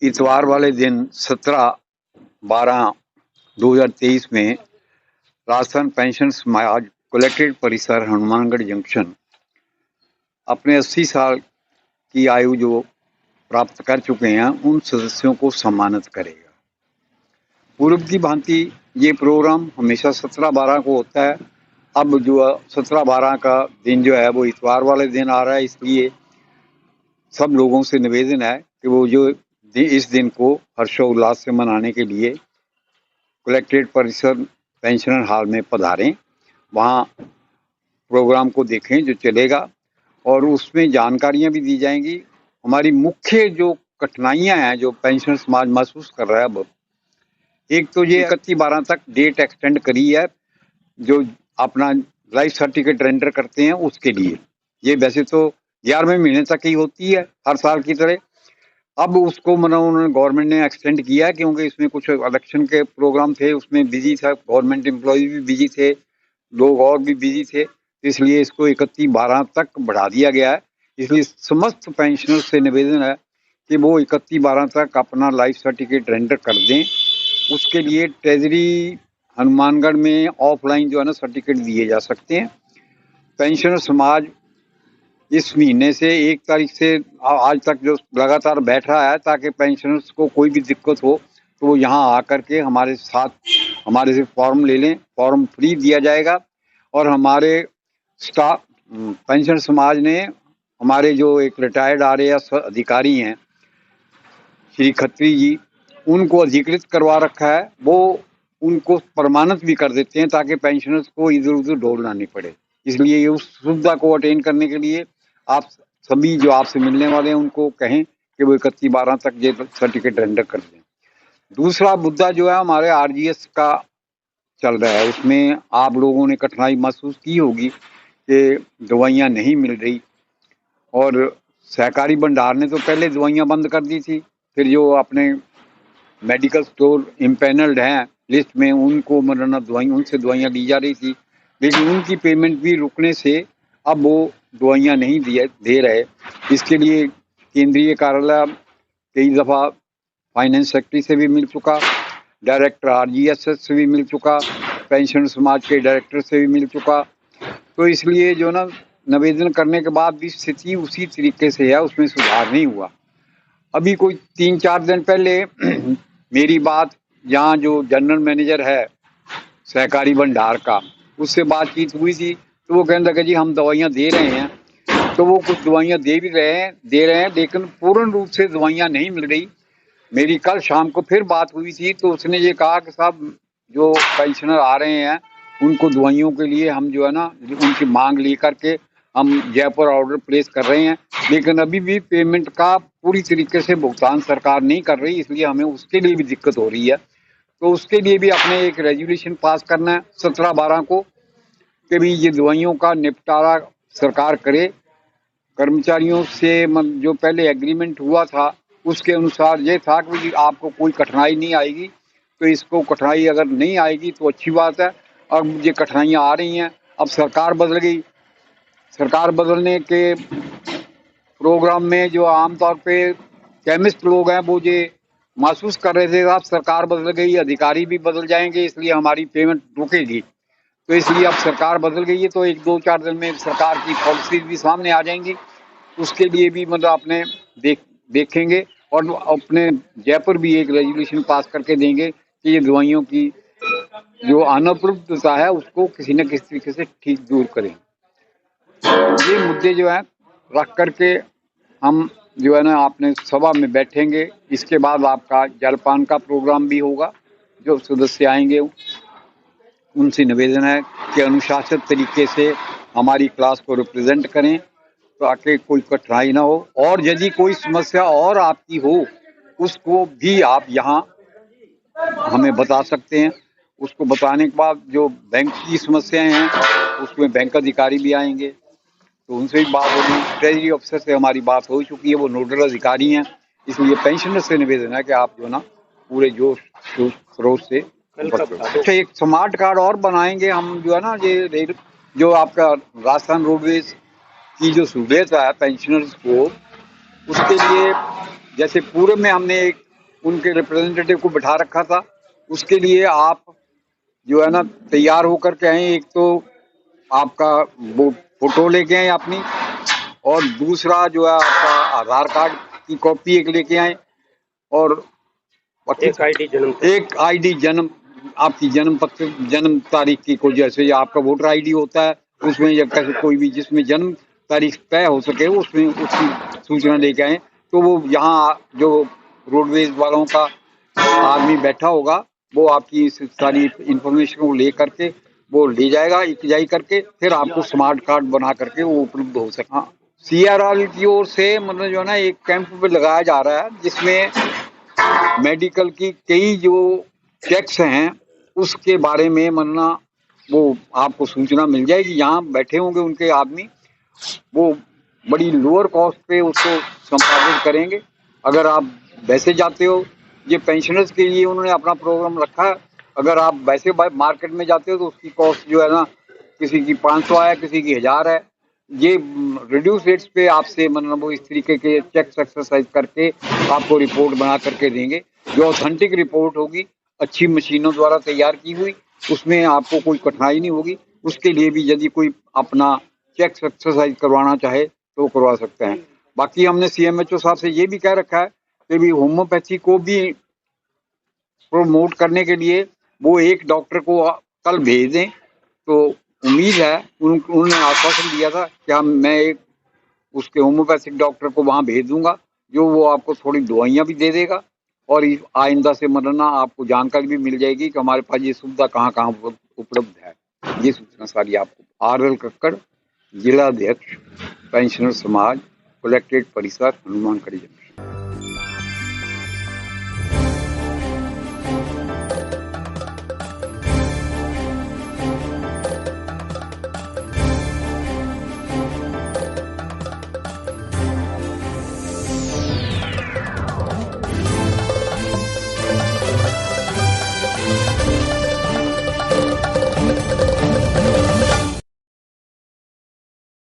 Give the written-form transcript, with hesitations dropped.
इतवार वाले दिन 17/12/2023 में राजस्थान पेंशन समाज कलेक्ट्रेट परिसर हनुमानगढ़ जंक्शन अपने 80 साल की आयु जो प्राप्त कर चुके हैं उन सदस्यों को सम्मानित करेगा। पूर्व की भांति ये प्रोग्राम हमेशा 17/12 को होता है। अब जो 17/12 का दिन जो है वो इतवार वाले दिन आ रहा है, इसलिए सब लोगों से निवेदन है कि वो जो इस दिन को हर्षोल्लास से मनाने के लिए कलेक्ट्रेट परिसर पेंशनर हॉल में पधारें, वहाँ प्रोग्राम को देखें जो चलेगा और उसमें जानकारियाँ भी दी जाएंगी। हमारी मुख्य जो कठिनाइयाँ हैं जो पेंशनर समाज महसूस कर रहा है, अब एक तो ये 31/12 तक डेट एक्सटेंड करी है जो अपना लाइफ सर्टिफिकेट रेंडर करते हैं उसके लिए। ये वैसे तो 11वें महीने तक ही होती है हर साल की तरह। अब उसको मतलब उन्होंने गवर्नमेंट ने एक्सटेंड किया है क्योंकि इसमें कुछ इलेक्शन के प्रोग्राम थे, उसमें बिजी था, गवर्नमेंट एम्प्लॉय भी बिजी थे, लोग और भी बिजी थे, इसलिए इसको 31/12 तक बढ़ा दिया गया है। इसलिए समस्त पेंशनर से निवेदन है कि वो 31/12 तक अपना लाइफ सर्टिफिकेट रेंडर कर दें। उसके लिए ट्रेजरी हनुमानगढ़ में ऑफलाइन जो है ना सर्टिफिकेट दिए जा सकते हैं। पेंशनर समाज इस महीने से 1 तारीख से आज तक जो लगातार बैठ रहा है ताकि पेंशनर्स को कोई भी दिक्कत हो तो वो यहाँ आकर के हमारे साथ हमारे से फॉर्म ले लें। फॉर्म फ्री दिया जाएगा और हमारे स्टाफ पेंशन समाज ने हमारे जो एक रिटायर्ड RAS अधिकारी हैं श्री खत्री जी, उनको अधिकृत करवा रखा है। वो उनको प्रमाणित भी कर देते हैं ताकि पेंशनर्स को इधर उधर दौड़ना नहीं पड़े। इसलिए उस सुविधा को अटेन करने के लिए आप सभी जो आपसे मिलने वाले हैं उनको कहें कि वो 31/12 तक ये सर्टिफिकेट रेंडर कर दें। दूसरा मुद्दा जो है हमारे RGS का चल रहा है, उसमें आप लोगों ने कठिनाई महसूस की होगी कि दवाइयाँ नहीं मिल रही और सहकारी भंडार ने तो पहले दवाइयाँ बंद कर दी थी, फिर जो अपने मेडिकल स्टोर इम्पैनल्ड हैं लिस्ट में उनको मतलब उनसे दवाइयाँ ली जा रही थी, लेकिन उनकी पेमेंट भी रुकने से अब वो दवाइयाँ नहीं दे रहे। इसके लिए केंद्रीय कार्यालय कई दफ़ा फाइनेंस सेक्रेटरी से भी मिल चुका, डायरेक्टर RGS से भी मिल चुका, पेंशन समाज के डायरेक्टर से भी मिल चुका। तो इसलिए जो ना निवेदन करने के बाद भी स्थिति उसी तरीके से है, उसमें सुधार नहीं हुआ। अभी कोई 3-4 दिन पहले मेरी बात यहाँ जो जनरल मैनेजर है सहकारी भंडार का, उससे बातचीत हुई थी तो वो कहने लगा जी हम दवाइयाँ दे रहे हैं, तो वो कुछ दवाइयाँ दे रहे हैं लेकिन पूर्ण रूप से दवाइयाँ नहीं मिल रही। मेरी कल शाम को फिर बात हुई थी तो उसने ये कहा कि साहब जो पेंशनर आ रहे हैं उनको दवाइयों के लिए हम जो है ना उनकी मांग लेकर के हम जयपुर ऑर्डर प्लेस कर रहे हैं, लेकिन अभी भी पेमेंट का पूरी तरीके से भुगतान सरकार नहीं कर रही, इसलिए हमें उसके लिए भी दिक्कत हो रही है। तो उसके लिए भी अपने एक रेजोल्यूशन पास करना है 17/12 को कि भी ये दवाइयों का निपटारा सरकार करे। कर्मचारियों से जो पहले एग्रीमेंट हुआ था उसके अनुसार ये था कि आपको कोई कठिनाई नहीं आएगी, तो इसको कठिनाई अगर नहीं आएगी तो अच्छी बात है। और ये कठिनाइयाँ आ रही हैं, अब सरकार बदल गई, सरकार बदलने के प्रोग्राम में जो आमतौर पे केमिस्ट लोग हैं वो ये महसूस कर रहे थे अब सरकार बदल गई, अधिकारी भी बदल जाएंगे इसलिए हमारी पेमेंट रुकेगी। तो इसलिए अब सरकार बदल गई है तो 1-2-4 दिन में सरकार की पॉलिसी भी सामने आ जाएंगी, उसके लिए भी मतलब अपने देखेंगे और अपने जयपुर भी एक रेजोल्यूशन पास करके देंगे कि ये दवाइयों की जो अनुपलब्धता है उसको किसी न किसी तरीके से ठीक दूर करें। ये मुद्दे जो है रख करके हम जो है ना अपने सभा में बैठेंगे। इसके बाद आपका जलपान का प्रोग्राम भी होगा, जो सदस्य आएंगे उनसे निवेदन है कि अनुशासित तरीके से हमारी क्लास को रिप्रेजेंट करें ताकि कोई कठिनाई ना हो, और यदि कोई समस्या और आपकी हो उसको भी आप यहाँ हमें बता सकते हैं। उसको बताने के बाद जो बैंक की समस्याएं हैं उसमें बैंक अधिकारी भी आएंगे तो उनसे भी बात होगी। ट्रेजरी ऑफिसर से हमारी बात हो चुकी है, वो नोडल अधिकारी हैं, इसलिए पेंशनर से निवेदन है कि आप जो ना पूरे जोश खरोश से। अच्छा, एक स्मार्ट कार्ड और बनाएंगे हम जो है ना, ये जो आपका राजस्थान रोडवेज की जो सहूलियत है पेंशनर्स को, उसके लिए जैसे पूर्व में हमने एक उनके रिप्रेजेंटेटिव को बिठा रखा था। उसके लिए आप जो है ना तैयार होकर के आए। एक तो आपका वो फोटो लेके आए अपनी, और दूसरा जो है आपका आधार कार्ड की कॉपी एक लेके आए, और एक आईडी जन्म, आपकी जन्म पत्र, जन्म तारीख की कोई, जैसे आपका वोटर आईडी होता है उसमें, या कोई भी जिसमें जन्म तारीख तय हो सके उसमें उसकी सूचना लेके आए। तो वो यहाँ जो रोडवेज वालों का आदमी बैठा होगा, वो आपकी इस सारी इंफॉर्मेशन को ले करके वो ले जाएगा इकजाई करके, फिर आपको स्मार्ट कार्ड बना करके वो उपलब्ध हो सके। हाँ, CRL की ओर से मतलब जो है ना एक कैंप पे लगाया जा रहा है, जिसमें मेडिकल की कई जो चेक्स हैं उसके बारे में मन्ना वो आपको सूचना मिल जाएगी। यहाँ बैठे होंगे उनके आदमी, वो बड़ी लोअर कॉस्ट पे उसको संपादित करेंगे। अगर आप वैसे जाते हो, ये पेंशनर्स के लिए उन्होंने अपना प्रोग्राम रखा है। अगर आप वैसे मार्केट में जाते हो तो उसकी कॉस्ट जो है ना, किसी की 500 है, किसी की 1000 है। ये रिड्यूस रेट्स पे आपसे मतलब वो इस तरीके के चेक्स एक्सरसाइज करके आपको रिपोर्ट बना करके देंगे, जो ऑथेंटिक रिपोर्ट होगी, अच्छी मशीनों द्वारा तैयार की हुई। उसमें आपको कोई कठिनाई नहीं होगी। उसके लिए भी यदि कोई अपना चेक्स एक्सरसाइज करवाना चाहे तो करवा सकते हैं। बाकी हमने CMHO साहब से ये भी कह रखा है कि भी होम्योपैथी को भी प्रमोट करने के लिए वो एक डॉक्टर को कल भेज दें। तो उम्मीद है, उन्होंने आश्वासन दिया था कि मैं एक उसके होम्योपैथिक डॉक्टर को वहां भेज दूंगा, जो वो आपको थोड़ी दवाइयां भी दे देगा, और आइंदा से मरना आपको जानकारी भी मिल जाएगी कि हमारे पास ये सुविधा कहाँ कहाँ उपलब्ध है। ये सूचना सारी आपको। RL कक्कड़, जिला अध्यक्ष, पेंशनर समाज, कलेक्ट्रेट परिसर, हनुमानगढ़।